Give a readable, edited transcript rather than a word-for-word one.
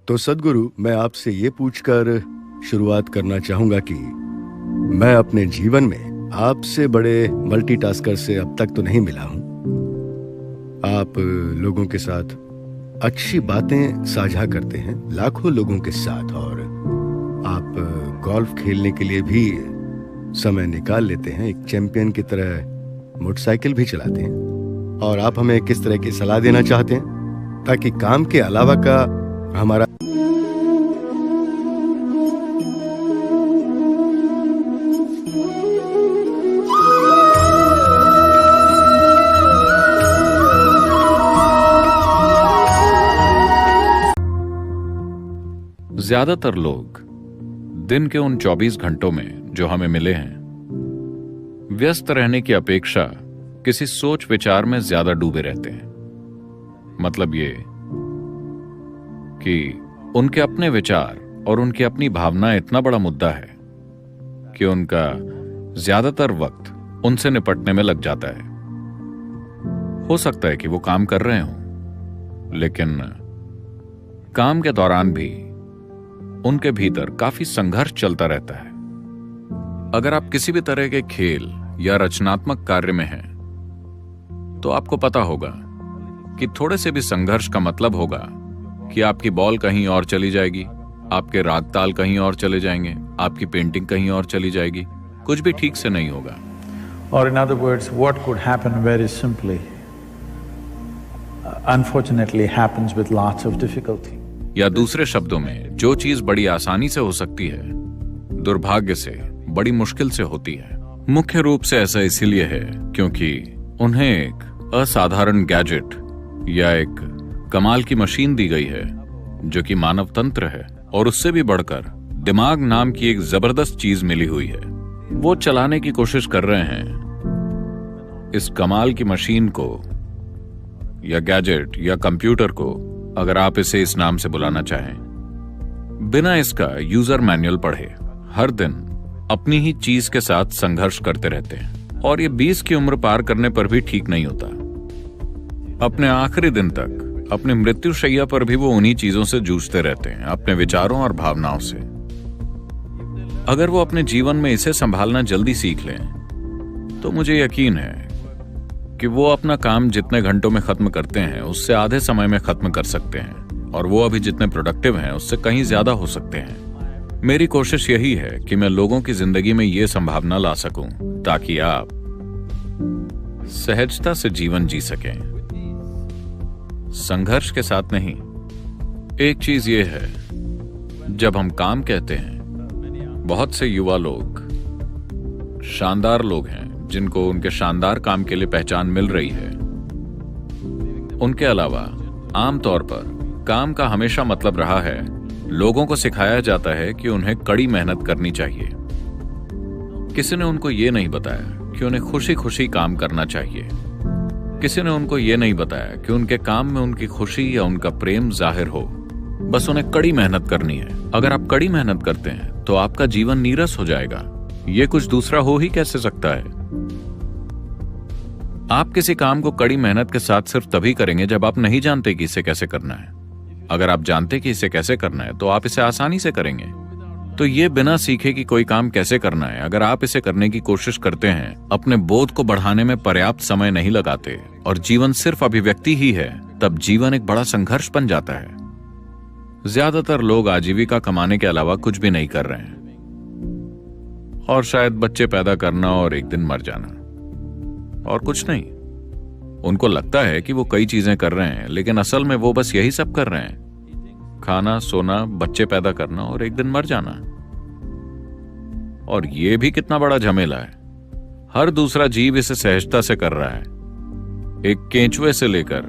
तो सद्गुरु, मैं आपसे ये पूछकर शुरुआत करना चाहूंगा कि मैं अपने जीवन में आपसे बड़े मल्टीटास्कर से अब तक तो नहीं मिला हूं। आप लोगों के साथ अच्छी बातें साझा करते हैं, लाखों लोगों के साथ, और आप गोल्फ खेलने के लिए भी समय निकाल लेते हैं। एक चैंपियन की तरह मोटरसाइकिल भी चलाते हैं। और आप हमें किस तरह की सलाह देना चाहते हैं ताकि काम के अलावा का हमारा ज्यादातर लोग दिन के उन 24 घंटों में जो हमें मिले हैं, व्यस्त रहने की अपेक्षा किसी सोच विचार में ज्यादा डूबे रहते हैं। मतलब ये कि उनके अपने विचार और उनकी अपनी भावना इतना बड़ा मुद्दा है कि उनका ज्यादातर वक्त उनसे निपटने में लग जाता है। हो सकता है कि वो काम कर रहे हों, लेकिन काम के दौरान भी उनके भीतर काफी संघर्ष चलता रहता है। अगर आप किसी भी तरह के खेल या रचनात्मक कार्य में हैं, तो आपको पता होगा कि थोड़े से भी संघर्ष का मतलब होगा कि आपकी बॉल कहीं और चली जाएगी, आपके राग ताल कहीं और चले जाएंगे, आपकी पेंटिंग कहीं और चली जाएगी, कुछ भी ठीक से नहीं होगा। Or in other words, what could happen very simply, unfortunately happens with lots of difficulty. या दूसरे शब्दों में, जो चीज बड़ी आसानी से हो सकती है, दुर्भाग्य से बड़ी मुश्किल से होती है। मुख्य रूप से ऐसा इसीलिए है क्योंकि उन्हें एक असाधारण गैजेट या एक कमाल की मशीन दी गई है जो कि मानव तंत्र है, और उससे भी बढ़कर दिमाग नाम की एक जबरदस्त चीज मिली हुई है। वो चलाने की कोशिश कर रहे हैं इस कमाल की मशीन को या गैजेट या कंप्यूटर को, अगर आप इसे इस नाम से बुलाना चाहें, बिना इसका यूजर मैनुअल पढ़े हर दिन अपनी ही चीज के साथ संघर्ष करते रहते हैं। और ये 20 की उम्र पार करने पर भी ठीक नहीं होता। अपने आखिरी दिन तक, अपनी मृत्यु शैया पर भी वो उन्हीं चीजों से जूझते रहते हैं, अपने विचारों और भावनाओं से। अगर वो अपने जीवन में इसे संभालना जल्दी सीख लें, तो मुझे यकीन है कि वो अपना काम जितने घंटों में खत्म करते हैं उससे आधे समय में खत्म कर सकते हैं, और वो अभी जितने प्रोडक्टिव हैं उससे कहीं ज्यादा हो सकते हैं। मेरी कोशिश यही है कि मैं लोगों की जिंदगी में ये संभावना ला सकूं ताकि आप सहजता से जीवन जी सकें, संघर्ष के साथ नहीं। एक चीज ये है, जब हम काम कहते हैं, बहुत से युवा लोग शानदार लोग हैं जिनको उनके शानदार काम के लिए पहचान मिल रही है। उनके अलावा आमतौर पर काम का हमेशा मतलब रहा है, लोगों को सिखाया जाता है कि उन्हें कड़ी मेहनत करनी चाहिए। किसी ने उनको ये नहीं बताया कि उन्हें खुशी खुशी काम करना चाहिए। किसी ने उनको ये नहीं बताया कि उनके काम में उनकी खुशी या उनका प्रेम जाहिर हो, बस उन्हें कड़ी मेहनत करनी है। अगर आप कड़ी मेहनत करते हैं तो आपका जीवन नीरस हो जाएगा। ये कुछ दूसरा हो ही कैसे सकता है? आप किसी काम को कड़ी मेहनत के साथ सिर्फ तभी करेंगे जब आप नहीं जानते कि इसे कैसे करना है। अगर आप जानते कि इसे कैसे करना है तो आप इसे आसानी से करेंगे। तो ये बिना सीखे कि कोई काम कैसे करना है, अगर आप इसे करने की कोशिश करते हैं, अपने बोध को बढ़ाने में पर्याप्त समय नहीं लगाते और जीवन सिर्फ अभिव्यक्ति ही है, तब जीवन एक बड़ा संघर्ष बन जाता है। ज्यादातर लोग आजीविका कमाने के अलावा कुछ भी नहीं कर रहे हैं, और शायद बच्चे पैदा करना और एक दिन मर जाना, और कुछ नहीं। उनको लगता है कि वो कई चीजें कर रहे हैं, लेकिन असल में वो बस यही सब कर रहे हैं, खाना, सोना, बच्चे पैदा करना और एक दिन मर जाना। और ये भी कितना बड़ा झमेला है। हर दूसरा जीव इसे सहजता से कर रहा है। एक केंचुए से लेकर